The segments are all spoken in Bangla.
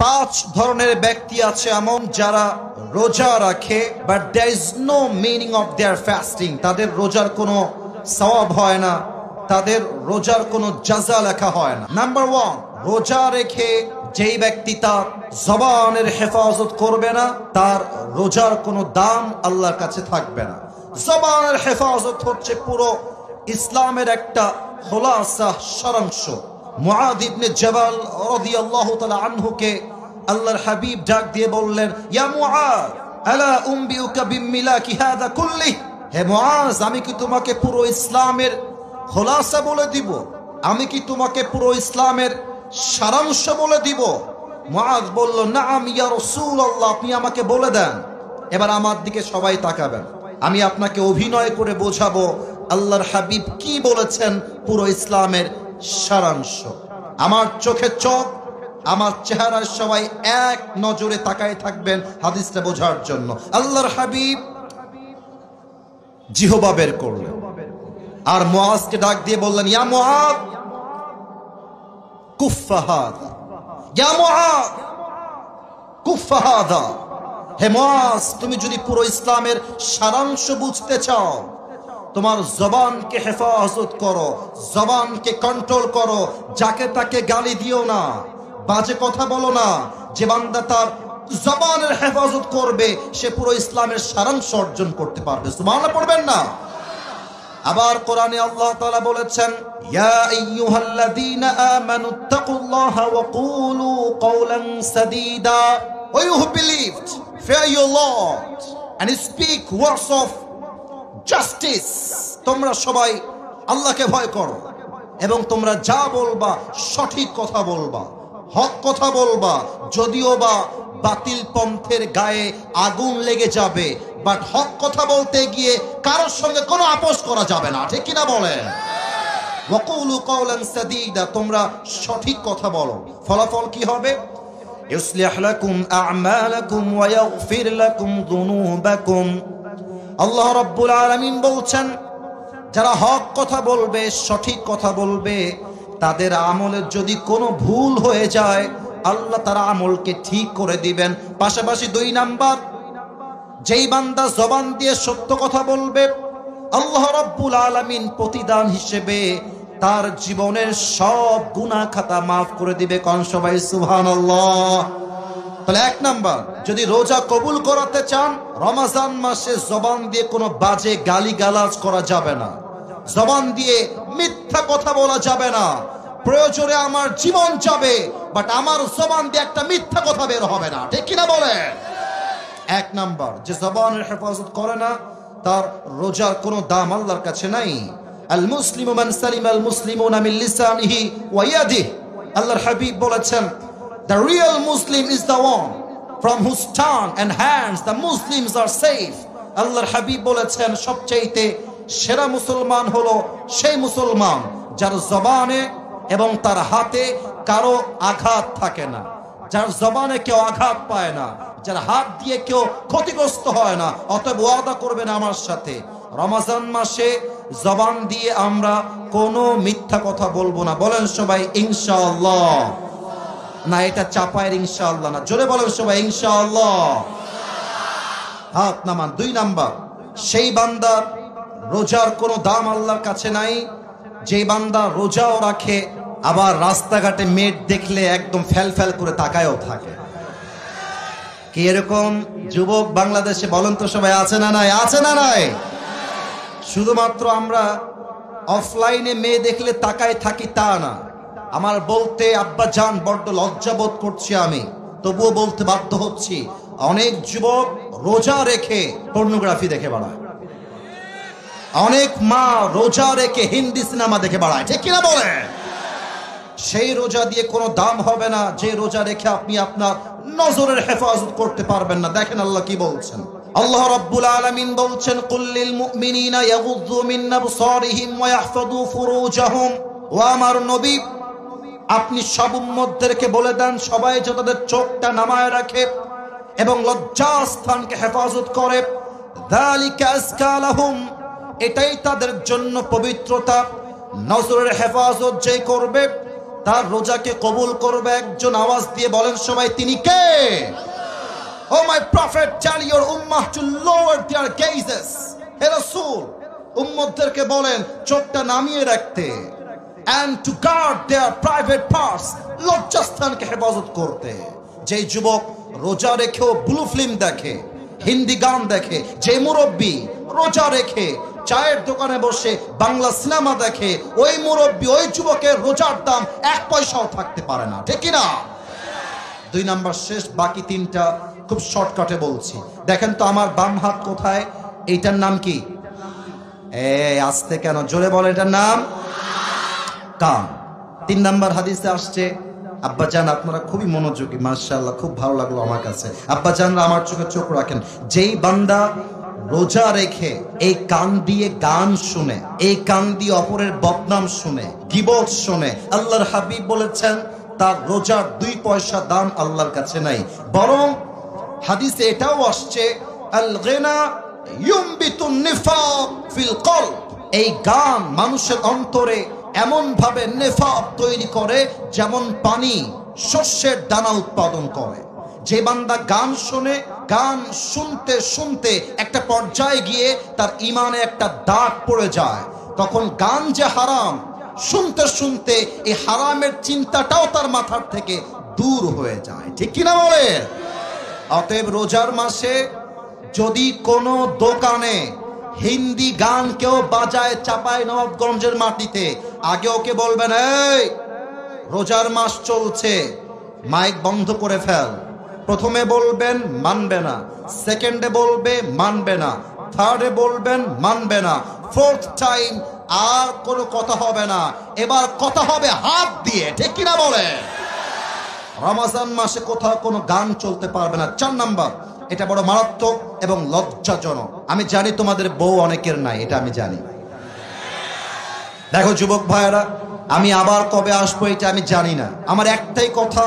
পাঁচ ধরনের ব্যক্তি আছে এমন যারা রোজা রাখে but there is no meaning of their fasting. তাদের রোজার কোনো সওয়াব হয় না, তাদের রোজার কোনো জাযা লেখা হয় না। নাম্বার ওয়ান, রোজা রেখে যেই ব্যক্তি তার জবানের হেফাজত করবে না, তার রোজার কোনো দাম আল্লাহর কাছে থাকবে না। জবানের হেফাজত হচ্ছে পুরো ইসলামের একটা খোলাসা, সারাংশ। মুআদ ইবনে জাবাল রাদিয়াল্লাহু তাআলা আনহুকে আল্লাহর হাবিব ডাক দিয়ে বললেন, ইয়া মুআদ আলা উম্বিউকা বিমিলাকি হাযা কুল্লি, হে মুআজ, আমি কি তোমাকে পুরো ইসলামের খোলাসা বলে দিব? আমি কি তোমাকে পুরো ইসলামের সারাংশ বলে দিব? মুআদ বলল, নাআম ইয়া রাসূলুল্লাহ, আপনি আমাকে বলে দেন। এবার আমার দিকে সবাই তাকাবেন, আমি আপনাকে অভিনয় করে বোঝাবো আল্লাহর হাবিব কি বলেছেন পুরো ইসলামের সারাংশ। আমার চোখে চোখ, আমার চেহারার সবাই এক নজরে তাকায় থাকবেন হাদিসটা বোঝার জন্য। আল্লাহর হাবিব জিহবা বের করলেন আর মুআজকে ডাক দিয়ে বললেন, ইয়া মুআদ কুফা হাযা, ইয়া মুআদ কুফা হাযা। হে মুআজ, তুমি যদি পুরো ইসলামের সারাংশ বুঝতে চাও, তোমার জবানকে হেফাজত করো, জবানকে কন্ট্রোল করো, যাকে তাকে গালি দিও না, বাজে কথা বলো না। যে বান্দা তার জবানের হেফাজত করবে সে পুরো ইসলামের সারাংশ অর্জন করতে পারবে। সুবহানাল্লাহ পড়বেন না? আবার কোরআনে আল্লাহ তাআলা বলেছেন, ইয়া আইয়ুহাল্লাযীনা আমানুত্তাকুল্লাহা ওয়া কুলু কওলান সাদীদা, O you who believed, fear your Lord and speak words of justice. তোমরা সবাই আল্লাহকে ভয় করো এবং তোমরা যা বলবা সঠিক কথা বলবা, হক কথা বলবা। যদিও বা বাতিল পন্থের গায়ে আগুন লেগে যাবে, বাট হক কথা বলতে গিয়ে কারোর সঙ্গে কোনো আপোষ করা যাবে না, ঠিক কিনা বলেন? ওয়াকুলু কওলান সাদীদা, তোমরা সঠিক কথা বলো। ফলাফল কি হবে? ইউসলিহ লাকুম আ'মালাকুম ওয়া ইয়াগফির লাকুম যুনুবাকুম। আল্লাহ রাব্বুল আলামিন বলছেন, যারা হক কথা বলবে, সঠিক কথা বলবে, তাদের আমলের যদি কোনো ভুল হয়ে যায় আল্লাহ তার আমলকে ঠিক করে দিবেন। পাশাপাশি দুই নাম্বার, যেই বান্দা জবান দিয়ে সত্য কথা বলবে, আল্লাহ রাব্বুল আলামিন প্রতিদান হিসেবে তার জীবনের সব গুনাহ খাতা মাফ করে দিবে। কোন সবাই সুবহানাল্লাহ। তাহলে এক নাম্বার, যদি রোজা কবুল করাতে চান, রমজান মাসে জবান দিয়ে কোনো বাজে গালিগালাজ করা যাবে না, জবান দিয়ে মিথ্যা কথা বলা যাবে না। প্রয়োজনে আমার জীবন যাবে, বাট আমার জবান দিয়ে একটা মিথ্যা কথা বের হবে না, ঠিক কিনা বলে? এক নাম্বার, যে জবানের হেফাজত করে না তার রোজার কোনো দাম আল্লাহর কাছে নাই। আল মুসলিমু মান সালিমাল মুসলিমুনা মিন লিসানিহি ওয়া ইয়াদিহি। আল্লাহর হাবিব বলেছেন, the real Muslim is the one from whose tongue and hands the Muslims are safe. আল্লাহর হাবিব বলেছেন, সবচেয়ে সেরা মুসলমান হলো সেই মুসলমান যার জবানে এবং তার হাতে কারো আঘাত থাকে না, যার জবানে কেউ আঘাত পায় না, যার হাত দিয়ে কেউ ক্ষতিগ্রস্ত হয় না। অতএব ওয়াদা করবেন আমার সাথে, রমজান মাসে জবান দিয়ে আমরা কোনো মিথ্যা কথা বলবো না। বলেন সবাই ইনশাআল্লাহ। না, এটা চাপায়ের ইনশাআল্লাহ না, জোরে বলেন সবাই ইনশাআল্লাহ। হাত নামান। দুই নাম্বার, সেই বান্দার রোজার কোনো দাম আল্লাহর কাছে নাই যে বান্দা রোজাও রাখে আবার রাস্তাঘাটে মেট দেখলে একদম ফেল ফেল করে তাকায়ও থাকে। কি এরকম যুবক বাংলাদেশে বলেন তো সবাই, আছে না নাই? আছে না নাই? শুধুমাত্র আমরা অফলাইনে মেয়ে দেখলে তাকায় থাকি তা না। আমার বলতে আব্বা জান বড্ড লজ্জাবোধ করছি আমি, তবুও বলতে বাধ্য হচ্ছি, অনেক যুবক রোজা রেখে পর্নোগ্রাফি দেখে বেড়ায়, অনেক মা রোজা রেখে হিন্দি সিনেমা দেখে বেড়ায়, ঠিক কিনা বলে? সেই রোজা দিয়ে কোনো দাম হবে না যে রোজা রেখে আপনি আপনার নজরের হেফাজত করতে পারবেন না। দেখেন আল্লাহ কি বলছেন। আল্লাহ রাব্বুল আলামিন বলছেন, কুল্লিল মুমিনিনা ইয়াগুযু মিন আবসারিহিম ওয়া ইয়াহফাযু ফুরুজাহুম। ও আমার নবী, আপনি সব উম্মতদেরকে বলে দেন সবাই যে তাদের চোখটা নামায় রাখে এবং লজ্জাস্থানকে হেফাজত করে। যালিকা আযকা লাহুম, এটাই তাদের জন্য পবিত্রতা। নজরের হেফাজত যে করবে তার রোজাকে কবুল করবে একজন। আওয়াজ দিয়ে বলেন সবাই, তিনি কে? Oh my prophet, tell your ummah to lower their gazes. হে রাসূল, উম্মতদেরকে বলেন চোখটা নামিয়ে রাখতে, and to guard their private parts, লজ্জাস্থানকে হেফাজত করতে। যে যুবক রোজা রেখেও ব্লু ফিল্ম দেখে, হিন্দি গান দেখে, যে মুরব্বী রোজা রেখে চায়ের দোকানে বসে বাংলা সিনেমা দেখে, ওই মুরব্বী ওই যুবকের রোজার দাম 1 পয়সাও থাকতে পারে না, ঠিক কি না? 2 নাম্বার শেষ, বাকি 3টা খুব শর্টকাটে বলছি। দেখেন তো আমার বাম হাত কোথায়? এইটার নাম কি? আস্তে কেন, জোরে বলে, এটার নাম কান। 3 নাম্বার হাদিসে আসছে, আব্বাজান আপনারা খুবই মনোযোগী, মাশাআল্লাহ, খুব ভালো লাগলো আমার কাছে। আব্বাজানরা আমার চোখে চোখ রাখেন। যেই বান্দা রোজা রেখে এই কান দিয়ে গান শুনে, এই কান দিয়ে অপরের বদনাম শুনে, গীবত শুনে, আল্লাহর হাবিব বলেছেন তার রোজার 2 পয়সা দাম আল্লাহর কাছে নাই। বরং হাদিসে এটাও আসছে, আল গিনা ইউমবিতুন নিফাক ফিল কলব, এই গান মানুষের অন্তরে এমন ভাবে নেফাক তৈরি করে যেমন পানি শস্যের দানা উৎপাদন করে। যে বান্দা গান শুনে, গান শুনতে শুনতে একটা পর্যায়ে গিয়ে তার ইমানে একটা দাগ পড়ে যায়, তখন গান যে হারাম, শুনতে শুনতে এই হারামের চিন্তাটাও তার মাথার থেকে দূর হয়ে যায়, ঠিক কিনা বলে? অতএব রোজার মাসে যদি কোনো দোকানে হিন্দি গান কেউ বাজায় চাঁপাইনবাবগঞ্জের মাটিতে, আগে ওকে বলবেন, এই রোজার মাস চলছে, মাইক বন্ধ করে ফেল। প্রথমে বলবেন মানবে না, সেকেন্ডে বলবে মানবে না, থার্ডে বলবেন মানবে না, ফোর্থ টাইম আর কোনো কথা হবে না, এবার কথা হবে হাত দিয়ে, ঠিক কিনা বলে? রমজান মাসে কোথাও কোনো গান চলতে পারবে না। 4 নাম্বার, এটা বড় মারাত্মক এবং লজ্জাজনক। আমি জানি তোমাদের বউ অনেকের নাই, এটা আমি জানি। দেখো যুবক ভাইয়েরা, আমি আবার কবে আসবো এটা আমি জানি না। আমার একটাই কথা,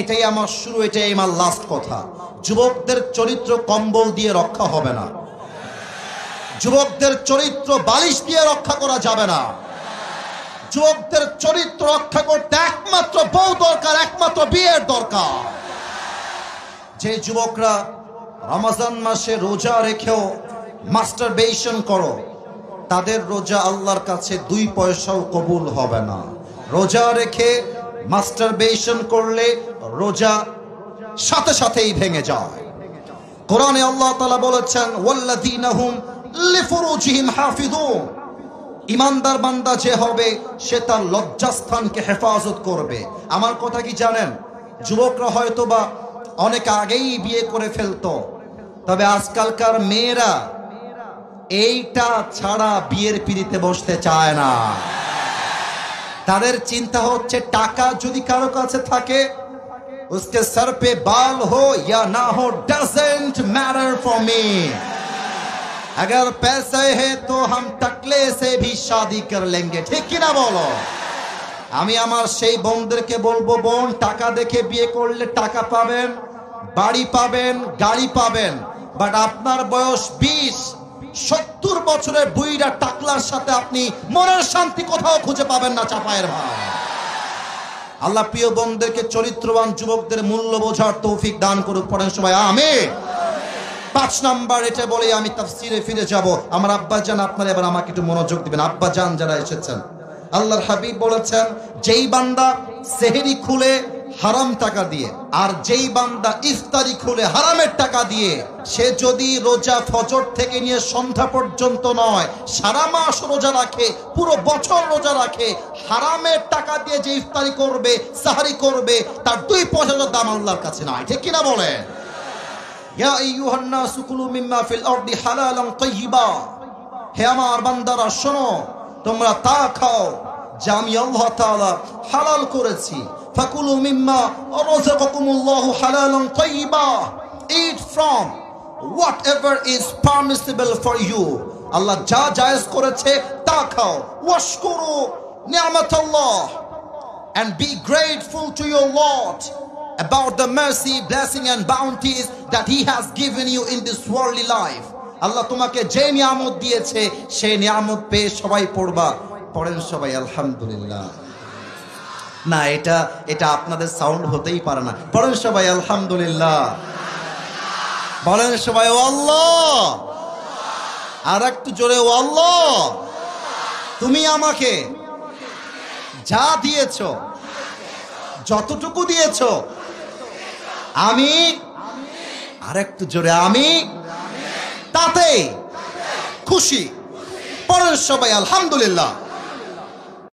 এটাই আমার শুরু, এটাই আমার লাস্ট কথা। যুবকদের চরিত্র কম্বল দিয়ে রক্ষা হবে না, যুবকদের চরিত্র বালিশ দিয়ে রক্ষা করা যাবে না। যুবকদের চরিত্র রক্ষা করতে একমাত্র বউ দরকার, একমাত্র বিয়ের দরকার। যে যুবকরা রমজান মাসে রোজা রেখেও মাস্টারবেশন করো, তাদের রোজা আল্লাহর কাছে 2 পয়সাও কবুল হবে না। রোজা রেখে মাস্টারবেশন করলে রোজা সাথে সাথেই ভেঙে যায়। কোরআনে আল্লাহ তাআলা বলেছেন, ওয়াল্লাযীনা হুম লিফুরুজিহিম হাফিযুন, ইমানদার বান্দা যে হবে সে তার লজ্জাস্থানকে হেফাজত করবে। আমার কথা কি জানেন, যুবকরা হয়তো বা অনেক আগেই বিয়ে করে ফেলতো, তবে আজকালকার মেয়েরা এইটা ছাড়া বিয়ের পিড়িতে বসতে চায় না। তাদের চিন্তা হচ্ছে টাকা যদি কারো কাছে থাকে, उसके सर पे बाल हो या ना हो, doesn't matter for me, अगर पैसे है तो हम टकले से भी शादी कर लेंगे, ঠিক কি না বলো? আমি আমার সেই বোনদেরকে বলবো, বোন টাকা দেখে বিয়ে করলে টাকা পাবেন, বাড়ি পাবেন, গাড়ি পাবেন, বাট আপনার বয়স 20-70 বছরের বুইড়া টাকলার সাথে আপনি মনের শান্তি কোথাও খুঁজে পাবেন না, চাপায়ের ভাই। আল্লাহ প্রিয় বোনদেরকে চরিত্রবান যুবকদের মূল্য বোঝার তৌফিক দান করুক, পড়েন সবাই আমিন। 5 নাম্বার, এটা বলে আমি তাফসিরে ফিরে যাব। আমার আব্বাজান আপনারা এবার আমাকে একটু মনোযোগ দিবেন। আব্বাজান যারা এসেছেন, আল্লাহর হাবিব বলেছেন, যেই বান্দা সেহরি খুলে হারাম টাকা দিয়ে, আর যেই বান্দা ইফতারি খুলে হারামের টাকা দিয়ে, সে যদি রোজা ফজর থেকে নিয়ে সন্ধ্যা পর্যন্ত নয়, সারা মাস রোজা রাখে, পুরো বছর রোজা রাখে, হারামের টাকা দিয়ে যে ইফতারি করবে, সাহারি করবে, তার 2 পয়সার দাম আল্লাহর কাছে নাই, ঠিক কিনা বলে? ইয়া আইয়ুহান নাসু কুলু মিম্মা ফিল আরদি হালালান তাইয়্যিবা, হে আমার বান্দারা শোনো, তোমরা তা খাও যা আমি আল্লাহ তাআলা হালাল করেছি। ফাকুলু মিম্মা রাযাকাকুমুল্লাহু হালালান তাইয়্যিবা, eat from whatever is permissible for you, আল্লাহ যা জায়েজ করেছে তা খাও। ওয়াশকুরু নি'মাতাল্লাহ, and be grateful to your Lord about the mercy, blessing and bounties that he has given you in this worldly life. আল্লাহ তোমাকে যে নিয়ামত দিয়েছে সেই নিয়ামত পেয়ে সবাই পড়বা, পড়েন সবাই আলহামদুলিল্লাহ। না, এটা এটা আপনাদের সাউন্ড হতেই পারে না। পড়েন সবাই আলহামদুলিল্লাহ, বলেন সবাই ও আল্লাহ, আর একটু জোরে ও আল্লাহ। তুমি আমাকে যা দিয়েছ, যতটুকু দিয়েছ, আমি আর একটু জোরে আমি তাতে খুশি। পড়েন সবাই আলহামদুলিল্লাহ।